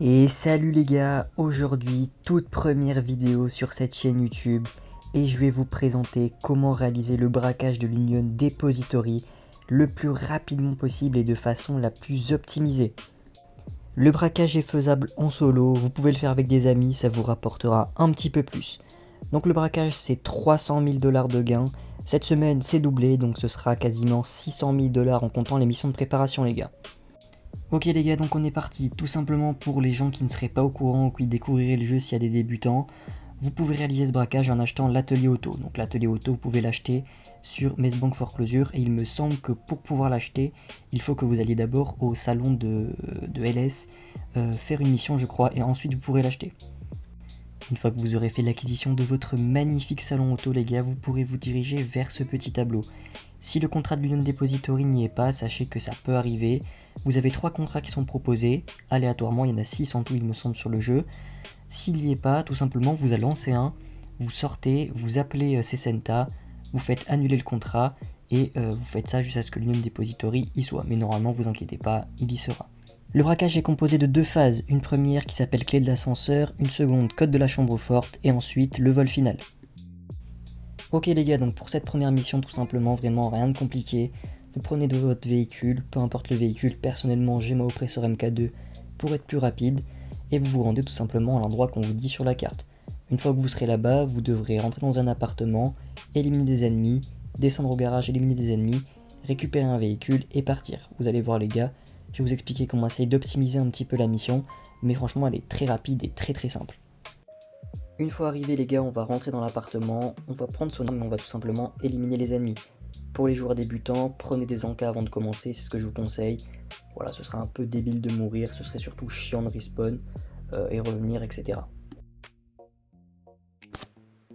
Et salut les gars, aujourd'hui toute première vidéo sur cette chaîne YouTube et je vais vous présenter comment réaliser le braquage de l'Union Depository le plus rapidement possible et de façon la plus optimisée. Le braquage est faisable en solo, vous pouvez le faire avec des amis, ça vous rapportera un petit peu plus. Donc le braquage c'est 300 000 $ de gain, cette semaine c'est doublé donc ce sera quasiment 600 000 $ en comptant les missions de préparation les gars. Ok les gars, donc on est parti. Tout simplement pour les gens qui ne seraient pas au courant ou qui découvriraient le jeu s'il y a des débutants, vous pouvez réaliser ce braquage en achetant l'atelier auto. Donc l'atelier auto, vous pouvez l'acheter sur Messbank Foreclosure et il me semble que pour pouvoir l'acheter, il faut que vous alliez d'abord au salon de LS faire une mission je crois et ensuite vous pourrez l'acheter. Une fois que vous aurez fait l'acquisition de votre magnifique salon auto les gars, vous pourrez vous diriger vers ce petit tableau. Si le contrat de l'Union Depository n'y est pas, sachez que ça peut arriver. Vous avez 3 contrats qui sont proposés, aléatoirement, il y en a 6 en tout il me semble sur le jeu. S'il n'y est pas, tout simplement vous en lancez un, vous sortez, vous appelez Cessenta, vous faites annuler le contrat et vous faites ça jusqu'à ce que l'Union Depository y soit. Mais normalement, vous inquiétez pas, il y sera. Le braquage est composé de 2 phases, une première qui s'appelle clé de l'ascenseur, une seconde code de la chambre forte et ensuite le vol final. Ok les gars, donc pour cette première mission tout simplement, vraiment rien de compliqué, vous prenez de votre véhicule, peu importe le véhicule, personnellement j'ai ma Oppressor MK2 pour être plus rapide, et vous vous rendez tout simplement à l'endroit qu'on vous dit sur la carte. Une fois que vous serez là-bas, vous devrez rentrer dans un appartement, éliminer des ennemis, descendre au garage, éliminer des ennemis, récupérer un véhicule et partir. Vous allez voir les gars, je vais vous expliquer comment essayer d'optimiser un petit peu la mission, mais franchement elle est très rapide et très simple. Une fois arrivé les gars, on va rentrer dans l'appartement, on va prendre son arme et on va tout simplement éliminer les ennemis. Pour les joueurs débutants, prenez des encas avant de commencer, c'est ce que je vous conseille. Voilà, ce sera un peu débile de mourir, ce serait surtout chiant de respawn et revenir, etc.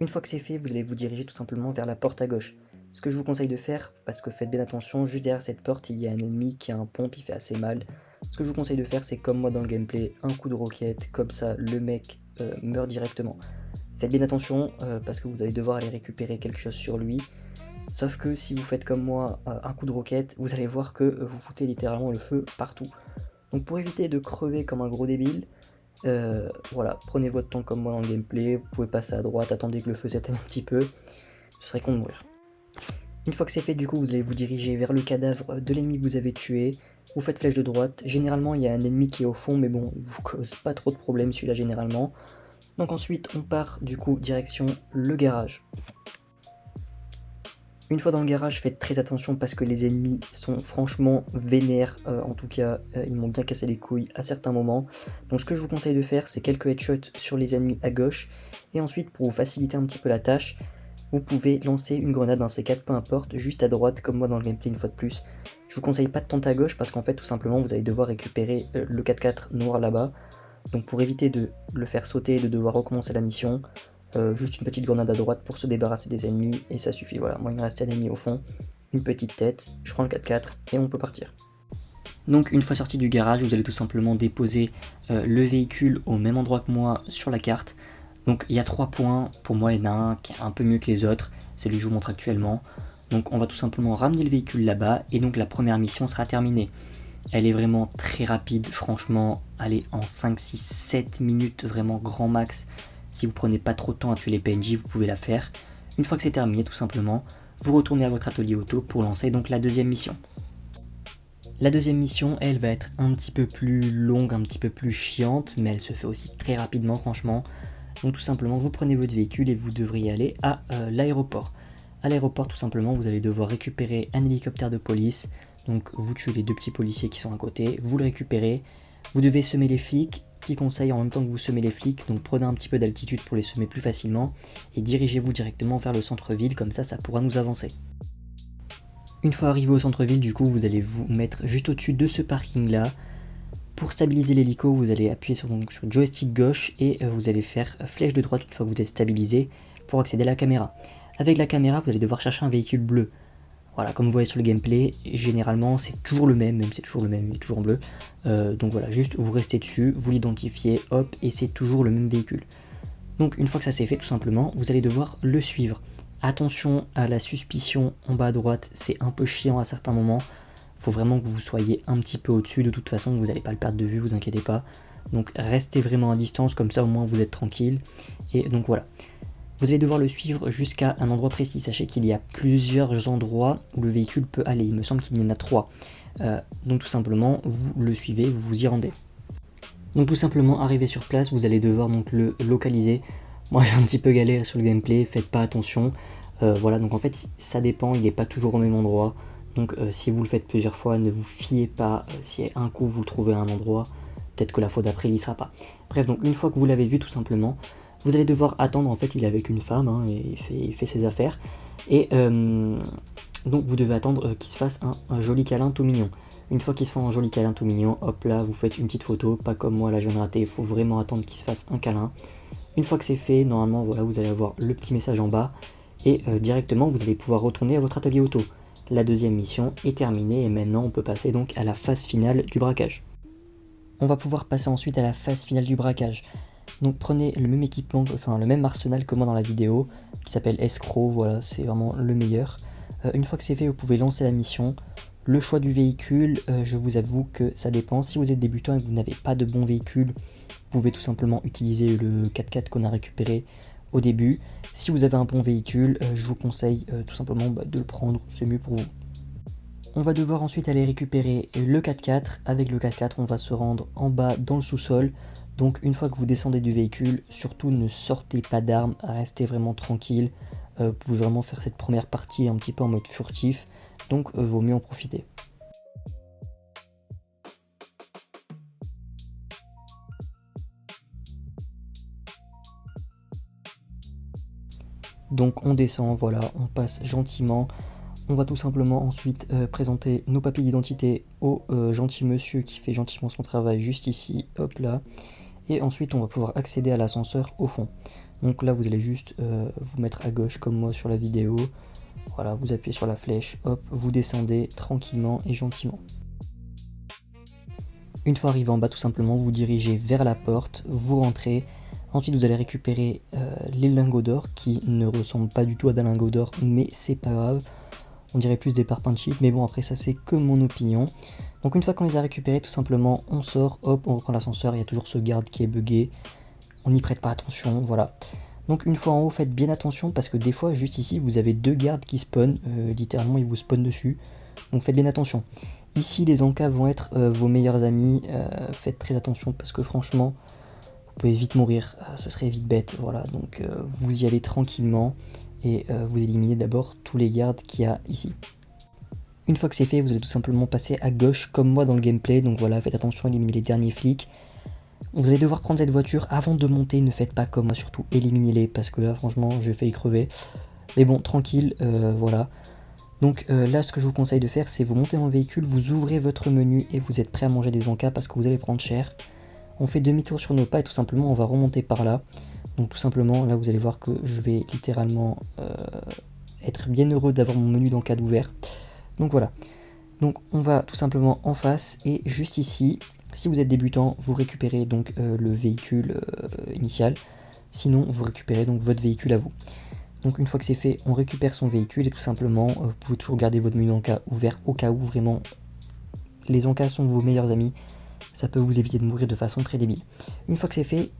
Une fois que c'est fait, vous allez vous diriger tout simplement vers la porte à gauche. Ce que je vous conseille de faire, parce que faites bien attention, juste derrière cette porte, il y a un ennemi qui a un pompe, il fait assez mal. Ce que je vous conseille de faire, c'est comme moi dans le gameplay, un coup de roquette, comme ça le mec meurt directement. Faites bien attention, parce que vous allez devoir aller récupérer quelque chose sur lui. Sauf que si vous faites comme moi un coup de roquette, vous allez voir que vous foutez littéralement le feu partout. Donc pour éviter de crever comme un gros débile, voilà, prenez votre temps comme moi dans le gameplay, vous pouvez passer à droite, attendez que le feu s'éteigne un petit peu, ce serait con de mourir. Une fois que c'est fait, du coup, vous allez vous diriger vers le cadavre de l'ennemi que vous avez tué, vous faites flèche de droite, généralement il y a un ennemi qui est au fond, mais bon, il vous cause pas trop de problèmes celui-là généralement. Donc ensuite, on part du coup direction le garage. Une fois dans le garage, faites très attention parce que les ennemis sont franchement vénères, en tout cas ils m'ont bien cassé les couilles à certains moments. Donc ce que je vous conseille de faire, c'est quelques headshots sur les ennemis à gauche, et ensuite pour vous faciliter un petit peu la tâche, vous pouvez lancer une grenade, un C4, peu importe, juste à droite comme moi dans le gameplay une fois de plus. Je vous conseille pas de tenter à gauche parce qu'en fait tout simplement vous allez devoir récupérer le 4x4 noir là-bas. Donc pour éviter de le faire sauter et de devoir recommencer la mission, juste une petite grenade à droite pour se débarrasser des ennemis et ça suffit. Voilà, moi il me reste un ennemi au fond, une petite tête, je prends le 4x4 et on peut partir. Donc une fois sorti du garage, vous allez tout simplement déposer le véhicule au même endroit que moi sur la carte. Donc il y a 3 points, pour moi il y en a un qui est un peu mieux que les autres, c'est lui que je vous montre actuellement. Donc on va tout simplement ramener le véhicule là-bas et donc la première mission sera terminée. Elle est vraiment très rapide, franchement, allez en 5, 6, 7 minutes, vraiment grand max. Si vous prenez pas trop de temps à tuer les PNJ, vous pouvez la faire. Une fois que c'est terminé, tout simplement, vous retournez à votre atelier auto pour lancer donc la deuxième mission. La deuxième mission, elle va être un petit peu plus longue, un petit peu plus chiante, mais elle se fait aussi très rapidement, franchement. Donc tout simplement, vous prenez votre véhicule et vous devriez aller à l'aéroport. À l'aéroport, tout simplement, vous allez devoir récupérer un hélicoptère de police. Donc vous tuez les 2 petits policiers qui sont à côté, vous le récupérez. Vous devez semer les flics. Petit conseil, en même temps que vous semez les flics, donc prenez un petit peu d'altitude pour les semer plus facilement et dirigez-vous directement vers le centre-ville, comme ça pourra nous avancer. Une fois arrivé au centre-ville, du coup, vous allez vous mettre juste au-dessus de ce parking-là. Pour stabiliser l'hélico, vous allez appuyer sur le joystick gauche et vous allez faire flèche de droite une fois que vous êtes stabilisé pour accéder à la caméra. Avec la caméra, vous allez devoir chercher un véhicule bleu. Voilà, comme vous voyez sur le gameplay, généralement c'est toujours le même c'est toujours le même, il est toujours en bleu. Donc voilà, juste vous restez dessus, vous l'identifiez, hop, et c'est toujours le même véhicule. Donc une fois que ça c'est fait, tout simplement, vous allez devoir le suivre. Attention à la suspicion en bas à droite, c'est un peu chiant à certains moments. Faut vraiment que vous soyez un petit peu au-dessus, de toute façon vous n'allez pas le perdre de vue, vous inquiétez pas. Donc restez vraiment à distance, comme ça au moins vous êtes tranquille. Et donc voilà. Vous allez devoir le suivre jusqu'à un endroit précis. Sachez qu'il y a plusieurs endroits où le véhicule peut aller. Il me semble qu'il y en a 3. Donc tout simplement, vous le suivez, vous vous y rendez. Donc tout simplement, arrivé sur place, vous allez devoir donc le localiser. Moi j'ai un petit peu galéré sur le gameplay, faites pas attention. Voilà, donc en fait ça dépend, il n'est pas toujours au même endroit. Donc si vous le faites plusieurs fois, ne vous fiez pas. Si un coup vous le trouvez à un endroit, peut-être que la fois d'après il y sera pas. Bref, donc une fois que vous l'avez vu tout simplement, vous allez devoir attendre. En fait il est avec une femme, hein, et il fait ses affaires. Et donc vous devez attendre qu'il se fasse un joli câlin tout mignon. Une fois qu'ils se font un joli câlin tout mignon, hop là, vous faites une petite photo, pas comme moi là je viens de rater, il faut vraiment attendre qu'ils se fassent un câlin. Une fois que c'est fait, normalement voilà, vous allez avoir le petit message en bas et directement vous allez pouvoir retourner à votre atelier auto. La deuxième mission est terminée et maintenant on peut passer donc à la phase finale du braquage. On va pouvoir passer ensuite à la phase finale du braquage. Donc prenez le même équipement, enfin le même arsenal que moi dans la vidéo, qui s'appelle Escrow, voilà, c'est vraiment le meilleur. Une fois que c'est fait, vous pouvez lancer la mission. Le choix du véhicule, je vous avoue que ça dépend. Si vous êtes débutant et que vous n'avez pas de bon véhicule, vous pouvez tout simplement utiliser le 4x4 qu'on a récupéré au début. Si vous avez un bon véhicule, je vous conseille tout simplement de le prendre, c'est mieux pour vous. On va devoir ensuite aller récupérer le 4x4. Avec le 4x4, on va se rendre en bas dans le sous-sol. Donc une fois que vous descendez du véhicule, surtout ne sortez pas d'armes, restez vraiment tranquille. Vous pouvez vraiment faire cette première partie un petit peu en mode furtif, donc vaut mieux en profiter. Donc on descend, voilà, on passe gentiment. On va tout simplement ensuite présenter nos papiers d'identité au gentil monsieur qui fait gentiment son travail juste ici, hop là. Et ensuite on va pouvoir accéder à l'ascenseur au fond. Donc là vous allez juste vous mettre à gauche comme moi sur la vidéo. Voilà, vous appuyez sur la flèche, hop, vous descendez tranquillement et gentiment. Une fois arrivé en bas, tout simplement, vous dirigez vers la porte, vous rentrez. Ensuite, vous allez récupérer les lingots d'or qui ne ressemblent pas du tout à des lingots d'or, mais c'est pas grave. On dirait plus des parpinchis, mais bon, après ça, c'est que mon opinion. Donc, une fois qu'on les a récupérés, tout simplement, on sort, hop, on reprend l'ascenseur. Il y a toujours ce garde qui est bugué. On n'y prête pas attention, voilà. Donc une fois en haut, faites bien attention parce que des fois, juste ici, vous avez deux gardes qui spawnent, littéralement ils vous spawnent dessus, donc faites bien attention. Ici, les encas vont être vos meilleurs amis, faites très attention parce que franchement, vous pouvez vite mourir, ce serait vite bête, voilà, donc vous y allez tranquillement et vous éliminez d'abord tous les gardes qu'il y a ici. Une fois que c'est fait, vous allez tout simplement passer à gauche comme moi dans le gameplay, donc voilà, faites attention à éliminer les derniers flics. Vous allez devoir prendre cette voiture avant de monter, ne faites pas comme moi, surtout éliminez-les parce que là franchement j'ai failli crever. Mais bon, tranquille, voilà. Donc là ce que je vous conseille de faire c'est vous montez dans le véhicule, vous ouvrez votre menu et vous êtes prêt à manger des encas parce que vous allez prendre cher. On fait demi-tour sur nos pas et tout simplement on va remonter par là. Donc tout simplement là vous allez voir que je vais littéralement être bien heureux d'avoir mon menu d'encas ouvert. Donc voilà. Donc on va tout simplement en face et juste ici. Si vous êtes débutant, vous récupérez donc le véhicule initial. Sinon, vous récupérez donc votre véhicule à vous. Donc une fois que c'est fait, on récupère son véhicule et tout simplement, vous pouvez toujours garder votre menu encas ouvert au cas où vraiment les encas sont vos meilleurs amis. Ça peut vous éviter de mourir de façon très débile. Une fois que c'est fait,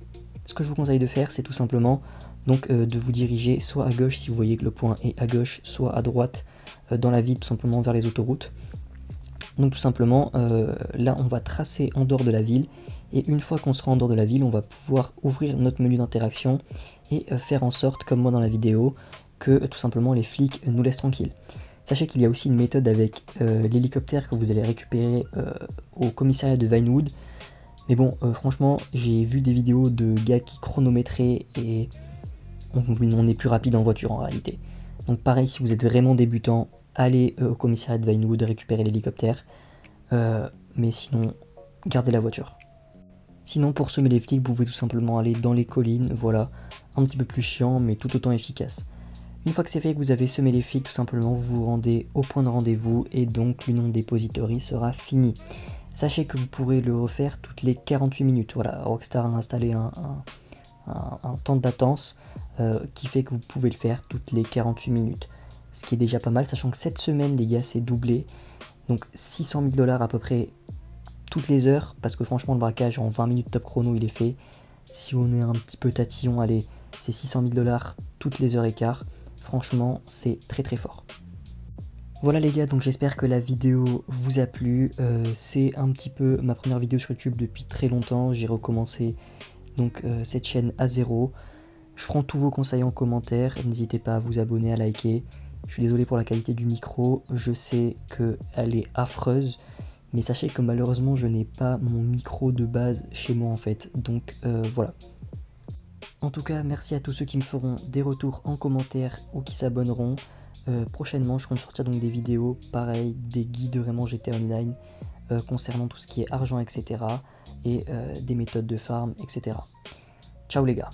ce que je vous conseille de faire, c'est tout simplement donc de vous diriger soit à gauche si vous voyez que le point est à gauche, soit à droite dans la ville, tout simplement vers les autoroutes. Donc tout simplement, là on va tracer en dehors de la ville et une fois qu'on sera en dehors de la ville, on va pouvoir ouvrir notre menu d'interaction et faire en sorte, comme moi dans la vidéo, que tout simplement les flics nous laissent tranquilles. Sachez qu'il y a aussi une méthode avec l'hélicoptère que vous allez récupérer au commissariat de Vinewood. Mais bon, franchement, j'ai vu des vidéos de gars qui chronométraient et on est plus rapide en voiture en réalité. Donc pareil, si vous êtes vraiment débutant, allez au commissariat de Vinewood récupérer l'hélicoptère, mais sinon, gardez la voiture. Sinon, pour semer les flics, vous pouvez tout simplement aller dans les collines, voilà, un petit peu plus chiant, mais tout autant efficace. Une fois que c'est fait, que vous avez semé les flics, tout simplement, vous vous rendez au point de rendez-vous, et donc l'Union Depository sera fini. Sachez que vous pourrez le refaire toutes les 48 minutes, voilà, Rockstar a installé un temps de latence qui fait que vous pouvez le faire toutes les 48 minutes. Ce qui est déjà pas mal, sachant que cette semaine, les gars, c'est doublé. Donc 600 000 $ à peu près toutes les heures, parce que franchement le braquage en 20 minutes top chrono il est fait. Si on est un petit peu tatillon, allez, c'est 600 000 $ toutes les heures et quart. Franchement, c'est très très fort. Voilà les gars, donc j'espère que la vidéo vous a plu. C'est un petit peu ma première vidéo sur YouTube depuis très longtemps. J'ai recommencé donc cette chaîne à zéro. Je prends tous vos conseils en commentaire. N'hésitez pas à vous abonner, à liker. Je suis désolé pour la qualité du micro. Je sais qu'elle est affreuse. Mais sachez que malheureusement, je n'ai pas mon micro de base chez moi en fait. Donc voilà. En tout cas, merci à tous ceux qui me feront des retours en commentaire ou qui s'abonneront. Prochainement, je compte sortir donc des vidéos, pareil, des guides vraiment GTA Online concernant tout ce qui est argent, etc. et des méthodes de farm, etc. Ciao les gars.